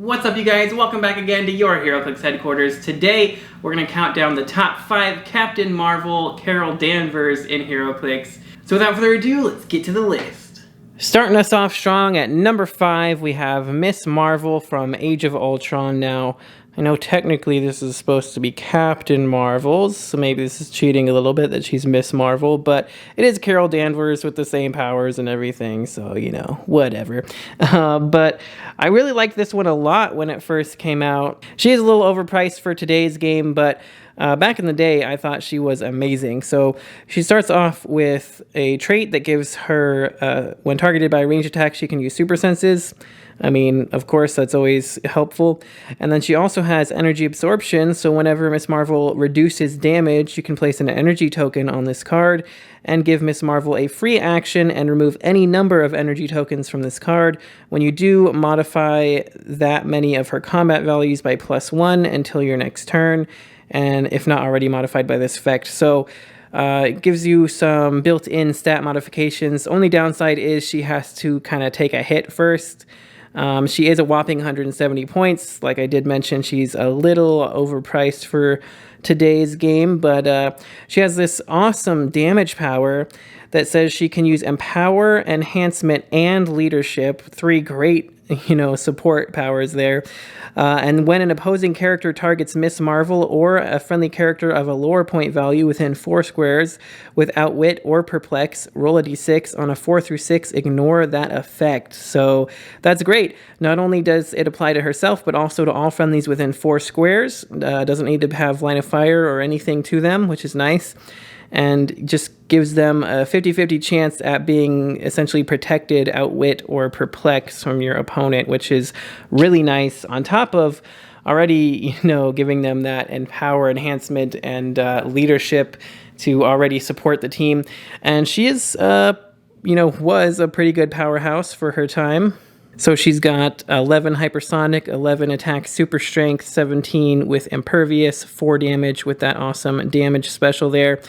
What's up, you guys? Welcome back again to your Heroclix headquarters. Today, we're going to count down the top 5 Captain Marvel Carol Danvers in Heroclix. So without further ado, let's get to the list. Starting us off strong at number 5, we have Miss Marvel from Age of Ultron. Now, I know technically this is supposed to be Captain Marvel's, so maybe this is cheating a little bit that she's Miss Marvel, but it is Carol Danvers with the same powers and everything, so, you know, whatever. But I really liked this one a lot when it first came out. She is a little overpriced for today's game, but back in the day, I thought she was amazing. So she starts off with a trait that gives her, when targeted by a range attack, she can use super senses. I mean, of course, that's always helpful. And then she also has energy absorption, so whenever Miss Marvel reduces damage, you can place an energy token on this card and give Miss Marvel a free action and remove any number of energy tokens from this card. When you do, modify that many of her combat values by +1 until your next turn, and if not already modified by this effect. So it gives you some built-in stat modifications. Only downside is she has to kind of take a hit first. She is a whopping 170 points. Like I did mention, she's a little overpriced for today's game, but she has this awesome damage power that says she can use Empower, Enhancement, and Leadership. 3 great, support powers there. And when an opposing character targets Miss Marvel or a friendly character of a lower point value within 4 squares with Outwit or Perplex, roll a d6. On a 4 through 6, ignore that effect. So that's great. Not only does it apply to herself, but also to all friendlies within 4 squares. Doesn't need to have line of fire or anything to them, which is nice. And just gives them a 50-50 chance at being essentially protected, Outwit, or Perplex from your opponent, which is really nice, on top of already, giving them that Empower, Enhancement, and Leadership to already support the team. And she is, was a pretty good powerhouse for her time. So she's got 11 hypersonic, 11 attack super strength, 17 with impervious, 4 damage with that awesome damage special there.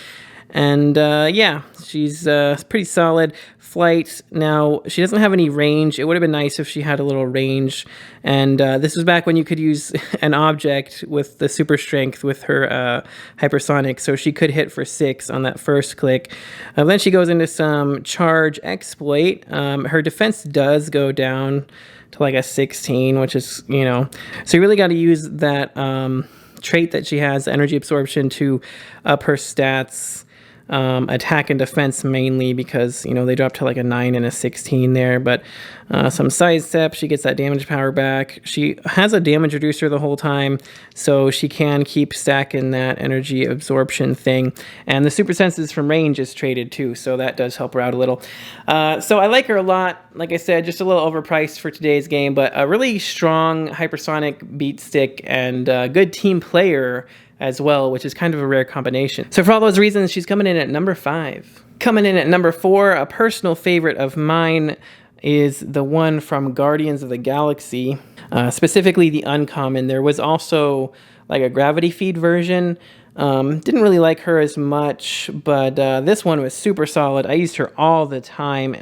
And yeah, she's pretty solid. Flight, now she doesn't have any range. It would have been nice if she had a little range. And this was back when you could use an object with the super strength with her hypersonic, so she could hit for 6 on that first click. Then she goes into some charge exploit. Her defense does go down to like a 16, which is, so you really got to use that trait that she has, energy absorption, to up her stats. Attack and defense mainly, because they drop to like a 9 and a 16 there, but some sidestep, she gets that damage power back. She has a damage reducer the whole time, so she can keep stacking that energy absorption thing, and the super senses from range is traded too, so that does help her out a little. So I like her a lot. Like I said, just a little overpriced for today's game, but a really strong hypersonic beat stick and good team player as well, which is kind of a rare combination. So for all those reasons, she's coming in at number 5. Coming in at number 4, a personal favorite of mine is the one from Guardians of the Galaxy, specifically the uncommon. There was also like a gravity feed version. Didn't really like her as much, but this one was super solid. I used her all the time.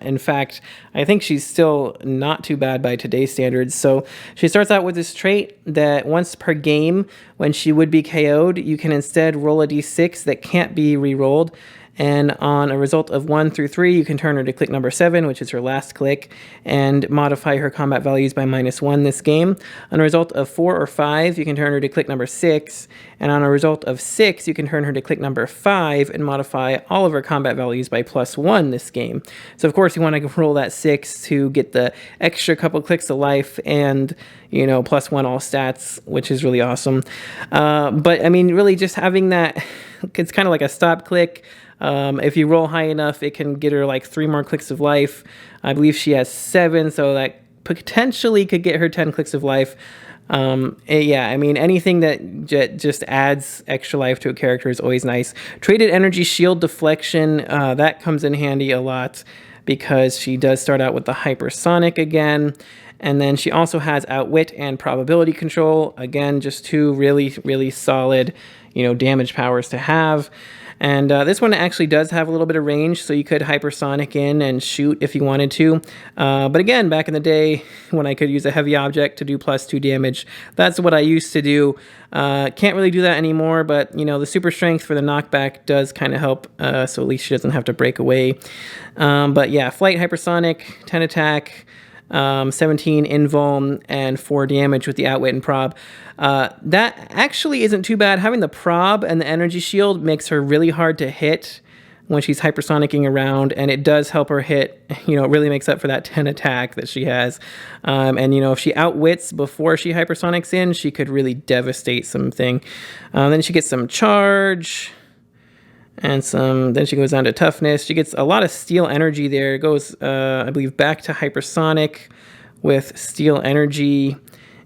In fact, I think she's still not too bad by today's standards. So she starts out with this trait that once per game, when she would be KO'd, you can instead roll a d6 that can't be re-rolled. And on a result of 1 through 3, you can turn her to click number 7, which is her last click, and modify her combat values by -1 this game. On a result of 4 or 5, you can turn her to click number 6, and on a result of 6, you can turn her to click number 5 and modify all of her combat values by +1 this game. So of course you want to roll that 6 to get the extra couple clicks of life and, +1 all stats, which is really awesome. But I mean, really just having that, it's kind of like a stop click. If you roll high enough, it can get her like 3 more clicks of life. I believe she has 7, so that potentially could get her 10 clicks of life. Yeah, I mean, anything that just adds extra life to a character is always nice. Traded energy shield deflection, that comes in handy a lot because she does start out with the hypersonic again. And then she also has Outwit and probability control. Again, just 2 really, really solid, damage powers to have. And this one actually does have a little bit of range, so you could hypersonic in and shoot if you wanted to. But again, back in the day when I could use a heavy object to do +2 damage, that's what I used to do. Can't really do that anymore, but you know, the super strength for the knockback does kind of help, so at least she doesn't have to break away. But yeah, flight, hypersonic, 10 attack, 17 invuln, and 4 damage with the outwit and prob. That actually isn't too bad. Having the prob and the energy shield makes her really hard to hit when she's hypersonicking around, and it does help her hit, you know, it really makes up for that 10 attack that she has. And, you know, if she outwits before she hypersonics in, she could really devastate something. Then she gets some charge, and then she goes down to toughness. She gets a lot of steel energy there. It goes, I believe, back to hypersonic with steel energy.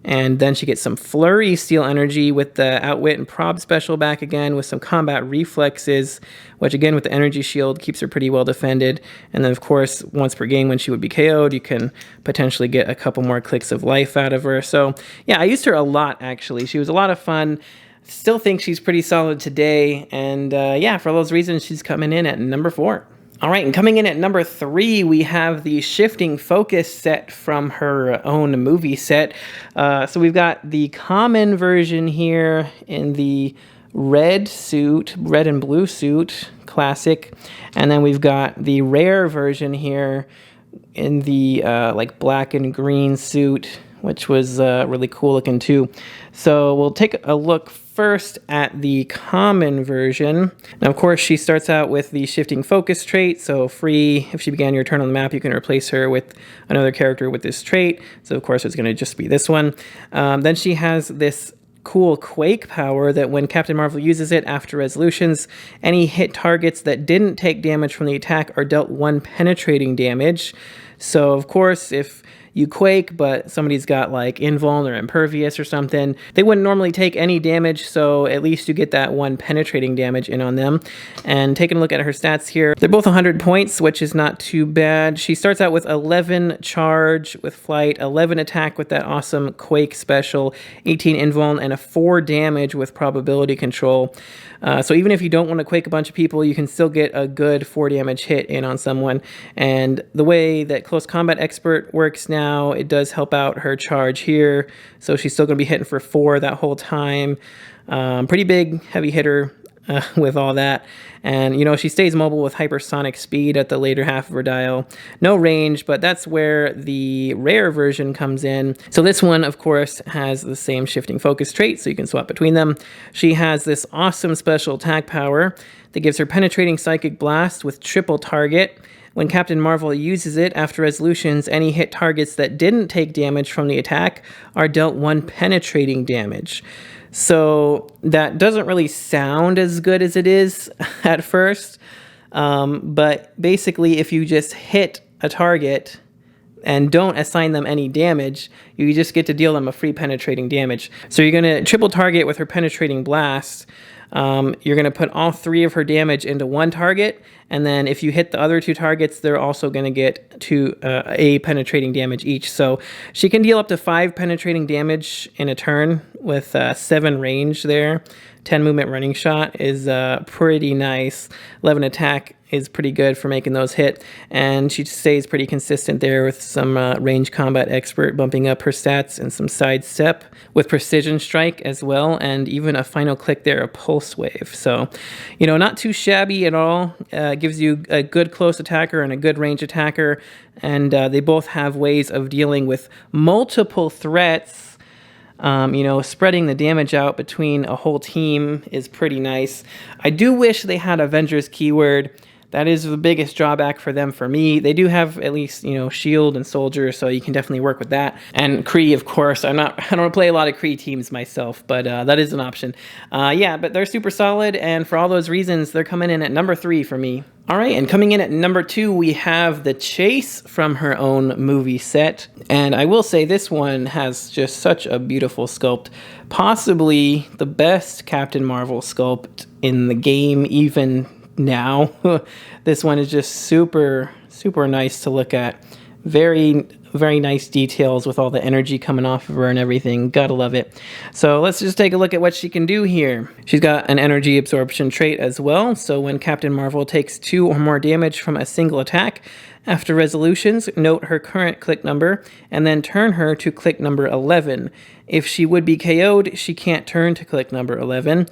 And then she gets some flurry steel energy with the outwit and prob special back again with some combat reflexes, which again with the energy shield keeps her pretty well defended. And then of course, once per game when she would be KO'd, you can potentially get a couple more clicks of life out of her. So yeah, I used her a lot actually. She was a lot of fun. Still think she's pretty solid today. And yeah, for all those reasons, she's coming in at number 4. All right, and coming in at number 3, we have the Shifting Focus set from her own movie set. So we've got the common version here in the red suit, red and blue suit, classic. And then we've got the rare version here in the like black and green suit, which was really cool looking too. So we'll take a look first at the common version. Now, of course, she starts out with the Shifting Focus trait, so free. If she began your turn on the map, you can replace her with another character with this trait. So, of course, it's going to just be this one. Then she has this cool Quake power that when Captain Marvel uses it after resolutions, any hit targets that didn't take damage from the attack are dealt 1 penetrating damage. So, of course, if you Quake, but somebody's got like invuln or impervious or something, they wouldn't normally take any damage, so at least you get that 1 penetrating damage in on them. And taking a look at her stats here, they're both 100 points, which is not too bad. She starts out with 11 charge with flight, 11 attack with that awesome Quake special, 18 invuln, and a 4 damage with probability control. So even if you don't want to Quake a bunch of people, you can still get a good 4 damage hit in on someone. And the way that Close Combat Expert works now, it does help out her charge here. So she's still going to be hitting for 4 that whole time. Pretty big, heavy hitter with all that. And, you know, she stays mobile with hypersonic speed at the later half of her dial. No range, but that's where the rare version comes in. So this one, of course, has the same Shifting Focus trait, so you can swap between them. She has this awesome special attack power that gives her Penetrating Psychic Blast with triple target. When Captain Marvel uses it after resolutions, any hit targets that didn't take damage from the attack are dealt 1 penetrating damage. So that doesn't really sound as good as it is at first, but basically if you just hit a target and don't assign them any damage, you just get to deal them a free penetrating damage. So you're going to triple target with her Penetrating Blast. You're going to put all 3 of her damage into 1 target, and then if you hit the other 2 targets, they're also going to get a penetrating damage each. So she can deal up to 5 penetrating damage in a turn with 7 range there. 10 movement running shot is pretty nice. 11 attack is pretty good for making those hit, and she stays pretty consistent there with some range combat expert bumping up her stats and some sidestep with precision strike as well, and even a final click there, a pulse wave. So, you know, not too shabby at all. Gives you a good close attacker and a good range attacker, and they both have ways of dealing with multiple threats. You know, spreading the damage out between a whole team is pretty nice. I do wish they had Avengers keyword. That is the biggest drawback for them for me. They do have at least, you know, Shield and Soldier, so you can definitely work with that. And Kree, of course. I don't play a lot of Kree teams myself, but that is an option. Yeah, but they're super solid, and for all those reasons, they're coming in at number 3 for me. All right, and coming in at number 2, we have the Chase from her own movie set. And I will say this one has just such a beautiful sculpt. Possibly the best Captain Marvel sculpt in the game, even now. This one is just super, super nice to look at. Very, very nice details with all the energy coming off of her and everything. Gotta love it. So let's just take a look at what she can do here. She's got an energy absorption trait as well. So when Captain Marvel takes 2 or more damage from a single attack, after resolutions, note her current click number and then turn her to click number 11. If she would be KO'd, she can't turn to click number 11.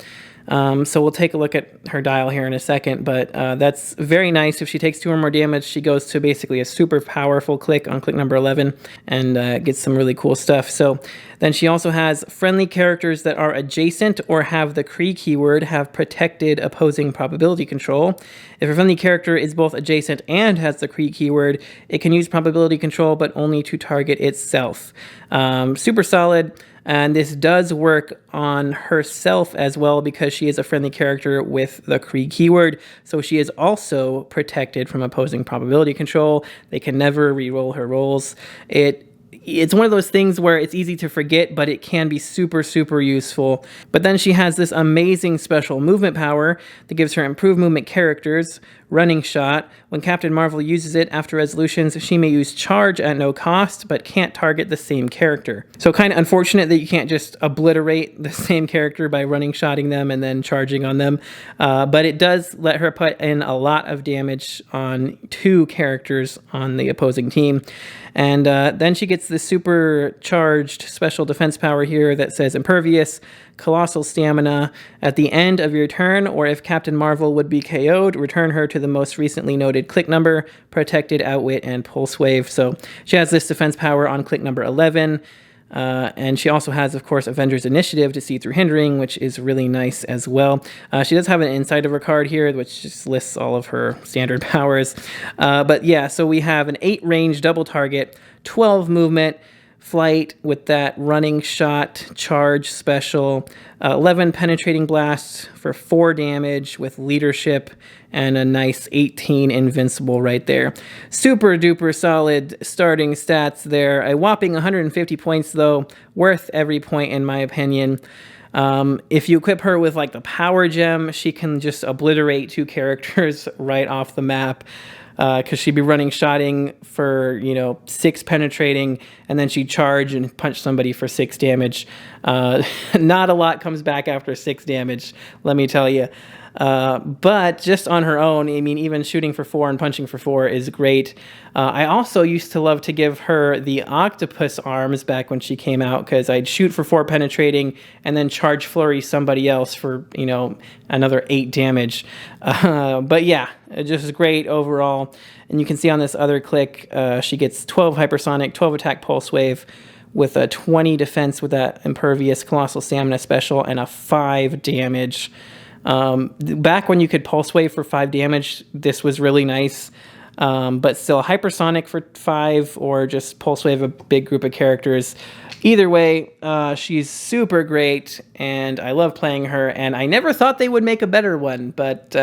So we'll take a look at her dial here in a second, but that's very nice. If she takes 2 or more damage, she goes to basically a super powerful click on click number 11 and gets some really cool stuff. So then she also has friendly characters that are adjacent or have the Kree keyword have protected opposing probability control. If a friendly character is both adjacent and has the Kree keyword, it can use probability control, but only to target itself. Super solid. And this does work on herself as well because she is a friendly character with the Kree keyword. So she is also protected from opposing probability control. They can never re-roll her rolls. It's one of those things where it's easy to forget, but it can be super, super useful. But then she has this amazing special movement power that gives her improved movement characters, running shot. When Captain Marvel uses it after resolutions, she may use charge at no cost, but can't target the same character. So kind of unfortunate that you can't just obliterate the same character by running shotting them and then charging on them. But it does let her put in a lot of damage on 2 characters on the opposing team. And then she gets the supercharged special defense power here that says impervious, colossal stamina. At the end of your turn, or if Captain Marvel would be KO'd, return her to the most recently noted click number, protected, outwit, and pulse wave. So she has this defense power on click number 11. And she also has, of course, Avengers Initiative to see through hindering, which is really nice as well. She does have an inside of her card here, which just lists all of her standard powers. But yeah, so we have an 8 range double target, 12 movement, flight with that running shot, charge special, 11 penetrating blasts for 4 damage with leadership, and a nice 18 invincible right there. Super duper solid starting stats there. A whopping 150 points though, worth every point in my opinion. If you equip her with like the power gem, she can just obliterate 2 characters right off the map. Because she'd be running shotting for, 6 penetrating, and then she'd charge and punch somebody for 6 damage. Not a lot comes back after 6 damage, let me tell you. But just on her own, I mean, even shooting for 4 and punching for 4 is great. I also used to love to give her the octopus arms back when she came out, because I'd shoot for 4 penetrating and then charge flurry somebody else for, another 8 damage. But yeah, just great overall. And you can see on this other click, she gets 12 hypersonic, 12 attack pulse wave, with a 20 defense with that impervious colossal stamina special, and a 5 damage. Back when you could pulse wave for 5 damage, this was really nice. But still, hypersonic for 5, or just pulse wave a big group of characters. Either way, she's super great, and I love playing her. And I never thought they would make a better one, but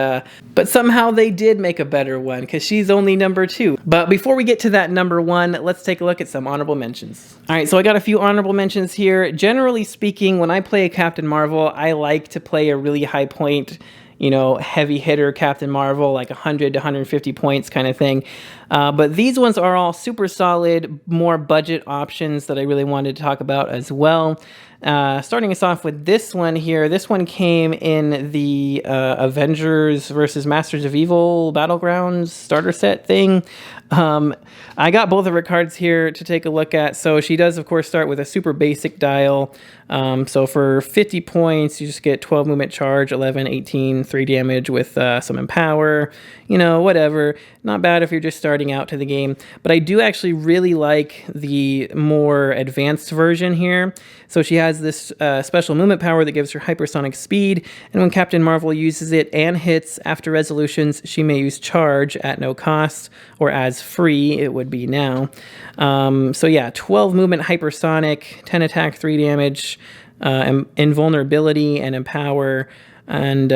somehow they did make a better one, because she's only number 2. But before we get to that number 1, let's take a look at some honorable mentions. All right, so I got a few honorable mentions here. Generally speaking, when I play a Captain Marvel, I like to play a really high point, heavy hitter Captain Marvel, like 100 to 150 points kind of thing. But these ones are all super solid, more budget options that I really wanted to talk about as well. Starting us off with this one here. This one came in the Avengers versus Masters of Evil Battlegrounds starter set thing. I got both of her cards here to take a look at. So she does, of course, start with a super basic dial. So for 50 points, you just get 12 movement charge, 11, 18, 3 damage with some empower, whatever. Not bad if you're just starting out to the game. But I do actually really like the more advanced version here. So she has this special movement power that gives her hypersonic speed. And when Captain Marvel uses it and hits after resolutions, she may use charge at no cost, or as free it would be now. So yeah, 12 movement hypersonic, 10 attack, 3 damage, invulnerability, and empower. And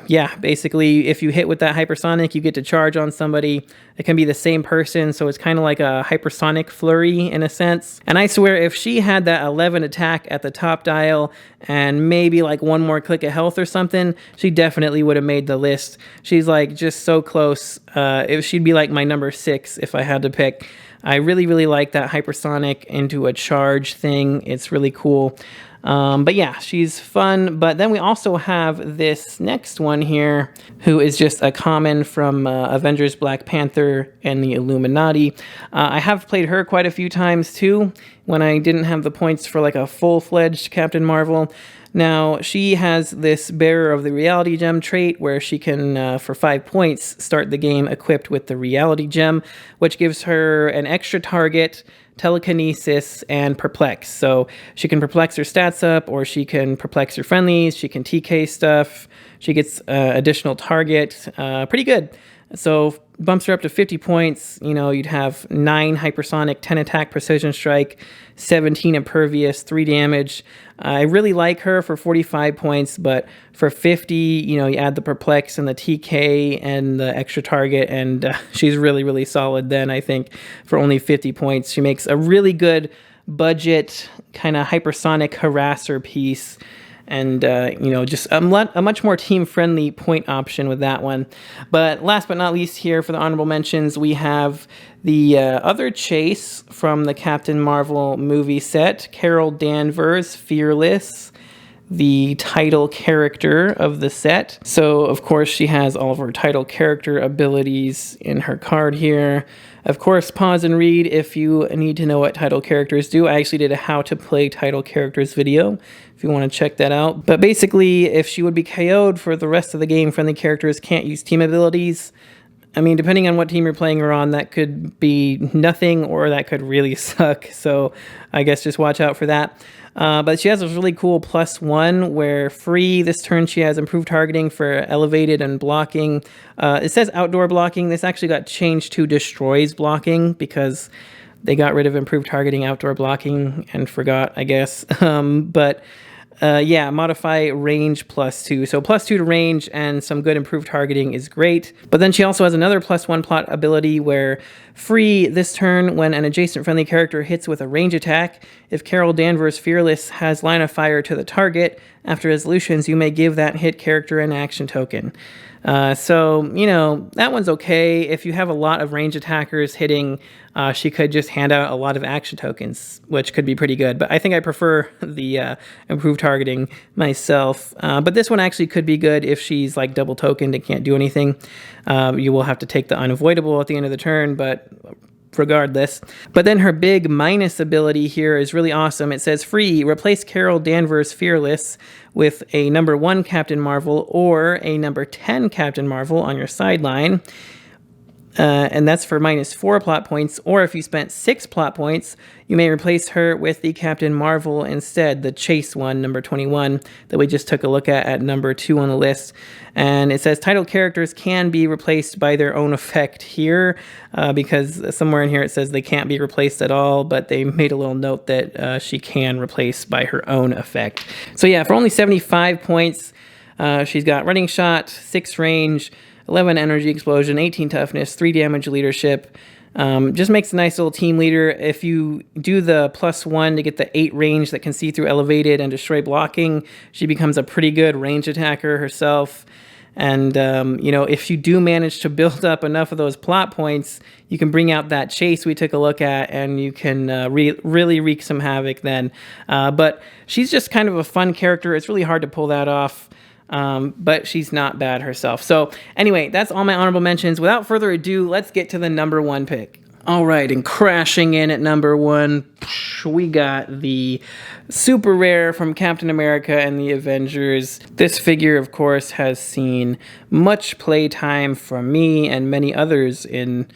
yeah, basically, if you hit with that hypersonic, you get to charge on somebody. It can be the same person, so it's kind of like a hypersonic flurry in a sense. And I swear, if she had that 11 attack at the top dial and maybe like one more click of health or something, she definitely would have made the list. She's like just so close. She'd be like my number 6 if I had to pick. I really, really like that hypersonic into a charge thing. It's really cool. But yeah, she's fun. But then we also have this next one here, who is just a common from Avengers, Black Panther, and the Illuminati. I have played her quite a few times too, when I didn't have the points for like a full-fledged Captain Marvel. Now, she has this Bearer of the Reality Gem trait where she can, for 5 points, start the game equipped with the Reality Gem, which gives her an extra target, telekinesis, and perplex. So she can perplex her stats up, or she can perplex her friendlies, she can TK stuff, she gets additional target. Pretty good. So bumps her up to 50 points. You know, you'd have 9 hypersonic, 10 attack, precision strike, 17 impervious, 3 damage. I really like her for 45 points, but for 50, you know, you add the perplex and the TK and the extra target, and she's really, really solid then, I think, for only 50 points. She makes a really good budget kind of hypersonic harasser piece. And, you know, just a much more team-friendly point option with that one. But last but not least here for the honorable mentions, we have the other Chase from the Captain Marvel movie set, Carol Danvers, Fearless, the title character of the set. So, of course, she has all of her title character abilities in her card here. Of course, pause and read if you need to know what title characters do. I actually did a how to play title characters video, if you want to check that out. But basically, if she would be KO'd for the rest of the game, friendly characters can't use team abilities. I mean, depending on what team you're playing her on, that could be nothing or that could really suck. So I guess just watch out for that. But she has this really cool +1 where free this turn she has improved targeting for elevated and blocking. It says outdoor blocking. This actually got changed to destroys blocking because they got rid of improved targeting outdoor blocking and forgot, I guess. Yeah, modify range +2. So +2 to range and some good improved targeting is great. But then she also has another +1 plot ability where free this turn when an adjacent friendly character hits with a range attack. If Carol Danvers Fearless has line of fire to the target, after resolutions, you may give that hit character an action token. So, you know, that one's okay. If you have a lot of range attackers hitting, she could just hand out a lot of action tokens, which could be pretty good. But I think I prefer the improved targeting myself. But this one actually could be good if she's like double tokened and can't do anything. You will have to take the unavoidable at the end of the turn, but regardless. But then her big minus ability here is really awesome. It says free, replace Carol Danvers Fearless with a number 1 Captain Marvel or a number 10 Captain Marvel on your sideline. And that's for -4 plot points. Or if you spent 6 plot points, you may replace her with the Captain Marvel instead, the Chase one, number 21, that we just took a look at number 2 on the list. And it says title characters can be replaced by their own effect here, because somewhere in here it says they can't be replaced at all, but they made a little note that she can replace by her own effect. So yeah, for only 75 points, she's got running shot, 6 range, 11 energy explosion, 18 toughness, 3 damage leadership. Just makes a nice little team leader. If you do the +1 to get the 8 range that can see through elevated and destroy blocking, she becomes a pretty good range attacker herself. And, you know, if you do manage to build up enough of those plot points, you can bring out that Chase we took a look at, and you can really wreak some havoc then. But she's just kind of a fun character. It's really hard to pull that off. But she's not bad herself. So anyway, that's all my honorable mentions. Without further ado, let's get to the number 1 pick. All right, and crashing in at number 1, we got the super rare from Captain America and the Avengers. This figure, of course, has seen much playtime from me and many others in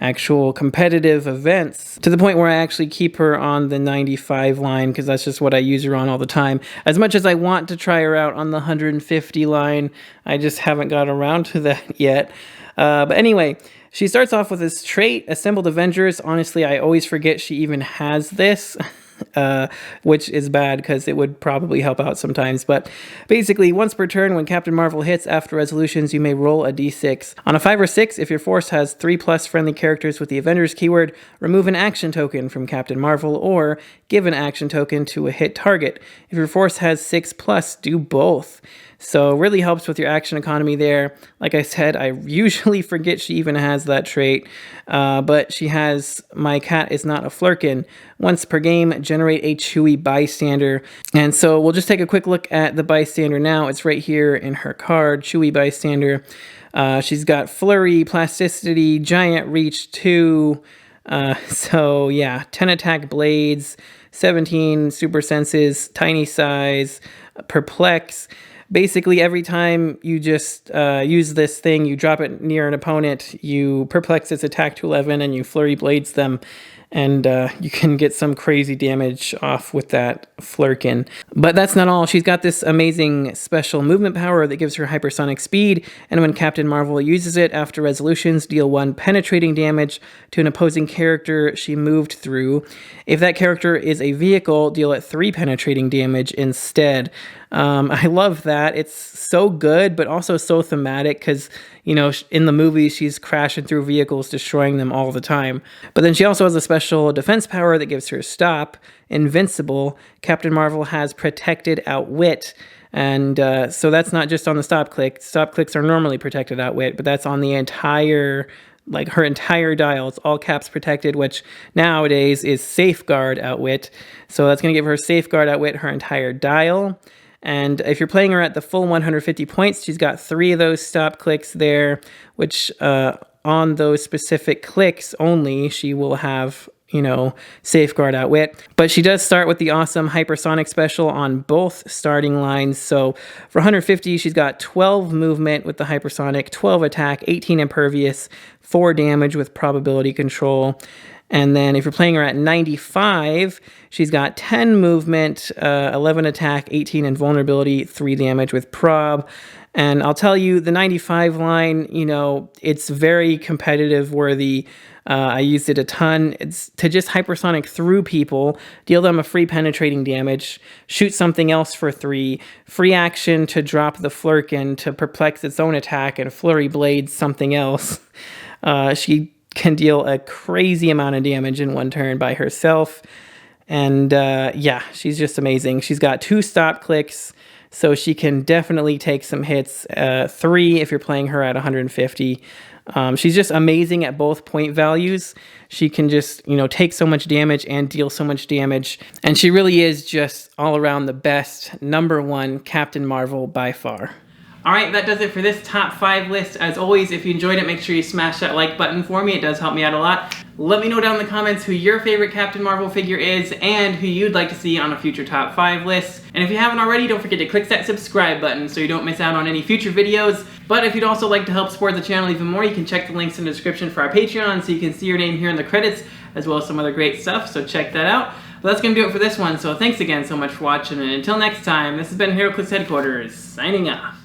actual competitive events, to the point where I actually keep her on the 95 line because that's just what I use her on all the time. As much as I want to try her out on the 150 line, I just haven't got around to that yet. But anyway, she starts off with this trait, Assembled Avengers. Honestly, I always forget she even has this. which is bad because it would probably help out sometimes. But basically, once per turn, when Captain Marvel hits after resolutions, you may roll a d6. On a 5 or 6, if your force has 3+ friendly characters with the Avengers keyword, remove an action token from Captain Marvel or give an action token to a hit target. If your force has 6+, do both. So really helps with your action economy there. Like I said, I usually forget she even has that trait, but she has My Cat Is Not a Flurkin. Once per game, generate a Chewy bystander. And so we'll just take a quick look at the bystander now. It's right here in her card, Chewy bystander. She's got Flurry, Plasticity, Giant Reach 2. So yeah, 10 attack blades, 17 super senses, tiny size, perplex. Basically, every time you just use this thing, you drop it near an opponent, you perplex its attack to 11, and you flurry blades them, and you can get some crazy damage off with that Flurkin. But that's not all. She's got this amazing special movement power that gives her hypersonic speed, and when Captain Marvel uses it after resolutions, deal 1 penetrating damage to an opposing character she moved through. If that character is a vehicle, deal it 3 penetrating damage instead. I love that. It's so good, but also so thematic because, you know, in the movies, she's crashing through vehicles, destroying them all the time. But then she also has a special defense power that gives her stop, invincible. Captain Marvel has protected outwit. And so that's not just on the stop click. Stop clicks are normally protected outwit, but that's on the entire, like her entire dial. It's all caps protected, which nowadays is safeguard outwit. So that's going to give her safeguard outwit her entire dial. And if you're playing her at the full 150 points, she's got 3 of those stop clicks there, which on those specific clicks only, she will have, you know, safeguard outwit. But she does start with the awesome hypersonic special on both starting lines. So for 150, she's got 12 movement with the hypersonic, 12 attack, 18 impervious, 4 damage with probability control. And then if you're playing her at 95, she's got 10 movement, 11 attack, 18 invulnerability, 3 damage with prob. And I'll tell you, the 95 line, you know, it's very competitive worthy. I used it a ton. It's to just hypersonic through people, deal them a free penetrating damage, shoot something else for 3, free action to drop the Flurkin to perplex its own attack and flurry blades something else. She can deal a crazy amount of damage in 1 turn by herself. And yeah, she's just amazing. She's got 2 stop clicks, so she can definitely take some hits. 3 if you're playing her at 150. She's just amazing at both point values. She can just, you know, take so much damage and deal so much damage. And she really is just all around the best #1 Captain Marvel by far. Alright, that does it for this top 5 list. As always, if you enjoyed it, make sure you smash that like button for me. It does help me out a lot. Let me know down in the comments who your favorite Captain Marvel figure is and who you'd like to see on a future top 5 list. And if you haven't already, don't forget to click that subscribe button so you don't miss out on any future videos. But if you'd also like to help support the channel even more, you can check the links in the description for our Patreon so you can see your name here in the credits, as well as some other great stuff, so check that out. But that's going to do it for this one, so thanks again so much for watching, and until next time, this has been Heroclix Headquarters, signing off.